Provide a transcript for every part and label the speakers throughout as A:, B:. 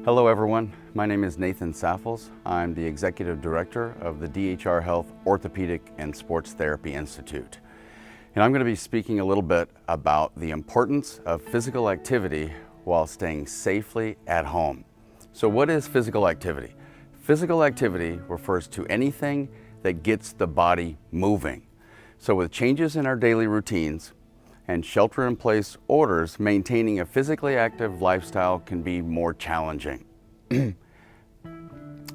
A: Hello everyone, my name is Nathan Saffels. I'm the Executive Director of the DHR Health Orthopedic and Sports Therapy Institute. And I'm going to be speaking a little bit about the importance of physical activity while staying safely at home. So what is physical activity? Physical activity refers to anything that gets the body moving. So with changes in our daily routines and shelter-in-place orders, maintaining a physically active lifestyle can be more challenging.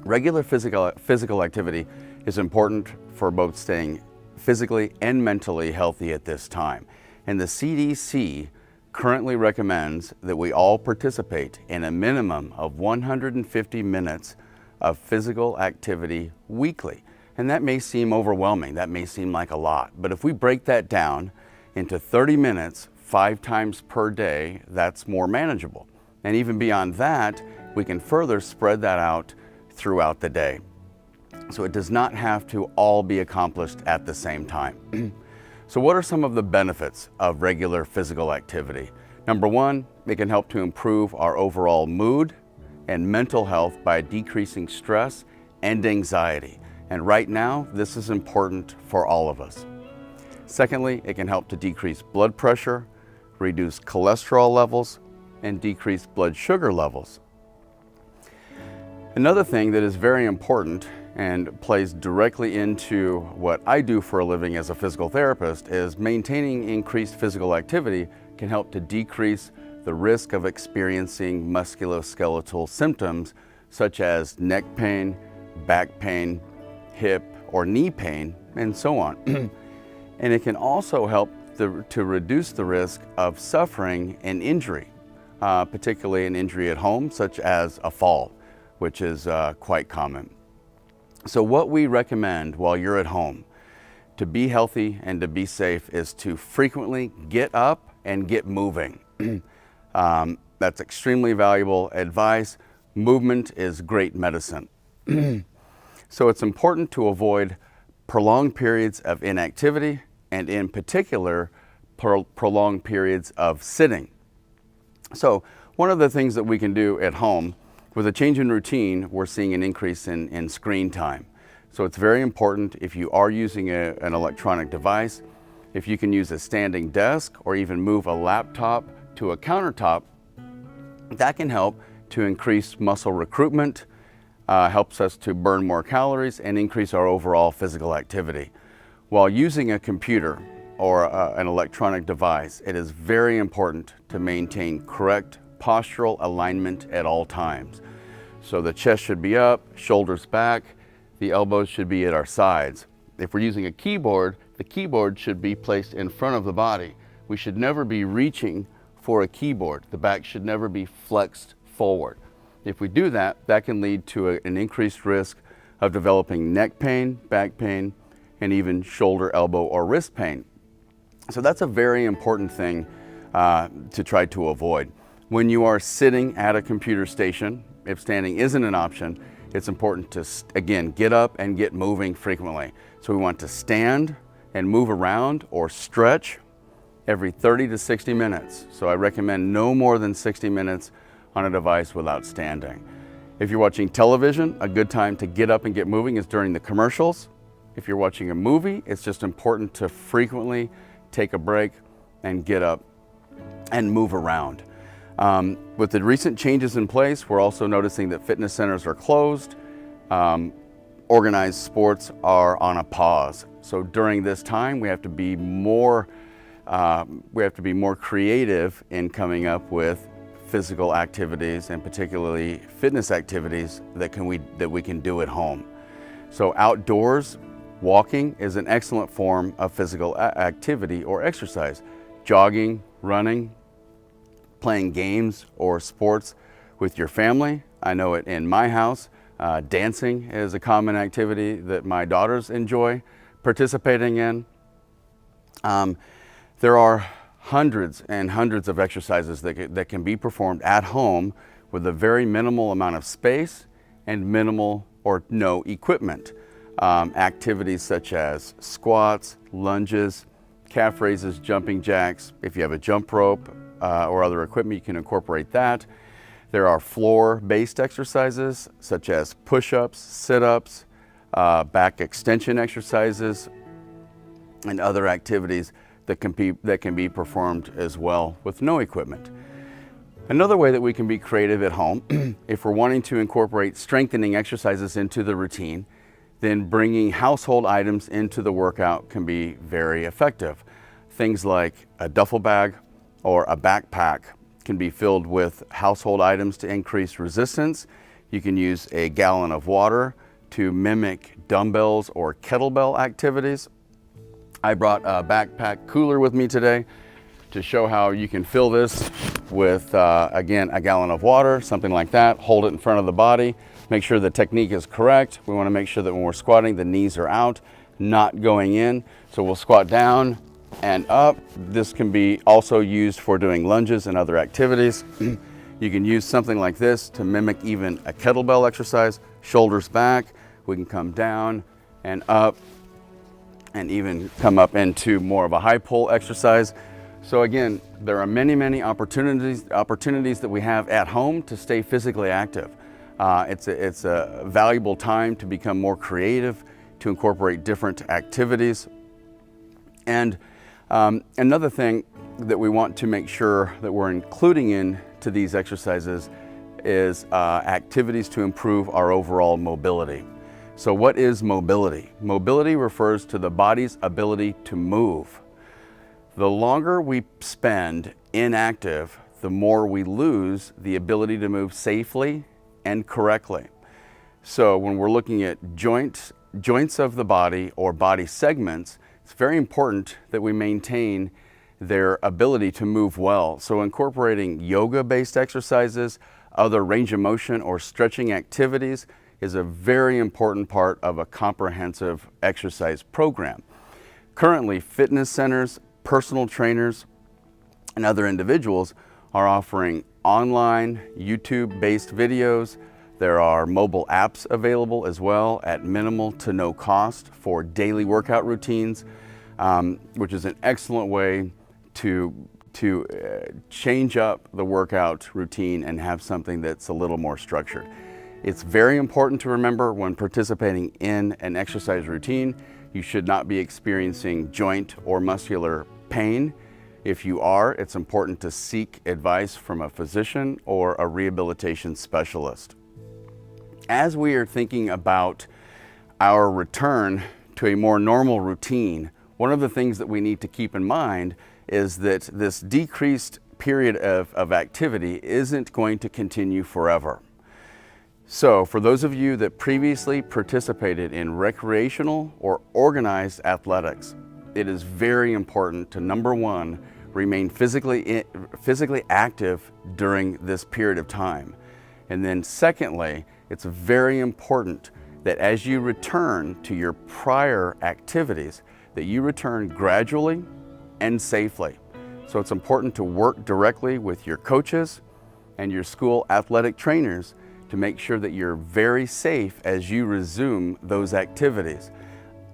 A: Regular physical activity is important for both staying physically and mentally healthy at this time. And the CDC currently recommends that we all participate in a minimum of 150 minutes of physical activity weekly. And that may seem overwhelming, that may seem like a lot, but if we break that down into 30 minutes, 5 times per day, that's more manageable. And even beyond that, we can further spread that out throughout the day. So it does not have to all be accomplished at the same time. So what are some of the benefits of regular physical activity? Number one, it can help to improve our overall mood and mental health by decreasing stress and anxiety. And right now, this is important for all of us. Secondly, it can help to decrease blood pressure, reduce cholesterol levels, and decrease blood sugar levels. Another thing that is very important and plays directly into what I do for a living as a physical therapist is maintaining increased physical activity can help to decrease the risk of experiencing musculoskeletal symptoms such as neck pain, back pain, hip or knee pain, and so on. And it can also help to reduce the risk of suffering an injury, particularly an injury at home, such as a fall, which is quite common. So what we recommend while you're at home to be healthy and to be safe is to frequently get up and get moving. That's extremely valuable advice. Movement is great medicine. So it's important to avoid prolonged periods of inactivity, and in particular, prolonged periods of sitting. So one of the things that we can do at home, with a change in routine, we're seeing an increase in screen time. So it's very important if you are using an electronic device, if you can use a standing desk or even move a laptop to a countertop, that can help to increase muscle recruitment, helps us to burn more calories and increase our overall physical activity. While using a computer or an electronic device, it is very important to maintain correct postural alignment at all times. So the chest should be up, shoulders back, the elbows should be at our sides. If we're using a keyboard, the keyboard should be placed in front of the body. We should never be reaching for a keyboard. The back should never be flexed forward. If we do that, that can lead to an increased risk of developing neck pain, back pain, and even shoulder, elbow, or wrist pain. So that's a very important thing to try to avoid. When you are sitting at a computer station, if standing isn't an option, it's important to, again, get up and get moving frequently. So we want to stand and move around or stretch every 30 to 60 minutes. So I recommend no more than 60 minutes on a device without standing. If you're watching television, a good time to get up and get moving is during the commercials. If you're watching a movie, it's just important to frequently take a break and get up and move around. With the recent changes in place, we're also noticing that fitness centers are closed. Organized sports are on a pause. So during this time, we have to be more creative in coming up with physical activities and particularly fitness activities that we can do at home. So outdoors, walking is an excellent form of physical activity or exercise. Jogging, running, playing games or sports with your family. I know it in my house. Dancing is a common activity that my daughters enjoy participating in. There are hundreds and hundreds of exercises that can be performed at home with a very minimal amount of space and minimal or no equipment. Activities such as squats, lunges, calf raises, jumping jacks. If you have a jump rope or other equipment, you can incorporate that. There are floor-based exercises such as push-ups, sit-ups, back extension exercises, and other activities that can be performed as well with no equipment. Another way that we can be creative at home, if we're wanting to incorporate strengthening exercises into the routine, then bringing household items into the workout can be very effective. Things like a duffel bag or a backpack can be filled with household items to increase resistance. You can use a gallon of water to mimic dumbbells or kettlebell activities. I brought a backpack cooler with me today to show how you can fill this with, again, a gallon of water, something like that. Hold it in front of the body. Make sure the technique is correct. We want to make sure that when we're squatting, the knees are out, not going in. So we'll squat down and up. This can be also used for doing lunges and other activities. You can use something like this to mimic even a kettlebell exercise. Shoulders back, we can come down and up and even come up into more of a high pull exercise. So again, there are many opportunities that we have at home to stay physically active. It's a valuable time to become more creative, to incorporate different activities. And another thing that we want to make sure that we're including into these exercises is activities to improve our overall mobility. So what is mobility? Mobility refers to the body's ability to move. The longer we spend inactive, the more we lose the ability to move safely and correctly. So when we're looking at joints of the body or body segments, it's very important that we maintain their ability to move well. So incorporating yoga-based exercises, other range of motion or stretching activities is a very important part of a comprehensive exercise program. Currently, fitness centers, personal trainers, and other individuals are offering online YouTube-based videos. There are mobile apps available as well at minimal to no cost for daily workout routines, which is an excellent way to change up the workout routine and have something that's a little more structured. It's very important to remember when participating in an exercise routine, you should not be experiencing joint or muscular pain. If you are, it's important to seek advice from a physician or a rehabilitation specialist. As we are thinking about our return to a more normal routine, one of the things that we need to keep in mind is that this decreased period of activity isn't going to continue forever. So for those of you that previously participated in recreational or organized athletics, it is very important to, number one, remain physically active during this period of time. And then secondly, it's very important that as you return to your prior activities, that you return gradually and safely. So it's important to work directly with your coaches and your school athletic trainers to make sure that you're very safe as you resume those activities.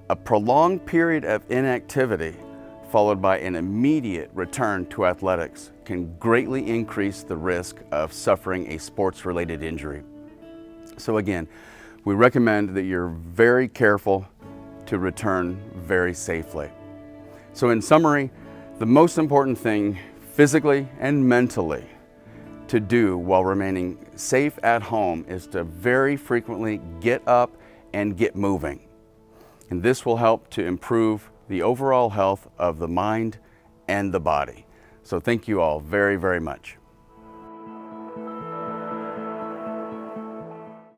A: A prolonged period of inactivity followed by an immediate return to athletics can greatly increase the risk of suffering a sports-related injury. So again, we recommend that you're very careful to return very safely. So in summary, the most important thing physically and mentally to do while remaining safe at home is to very frequently get up and get moving. And this will help to improve the overall health of the mind and the body. So thank you all very, very much.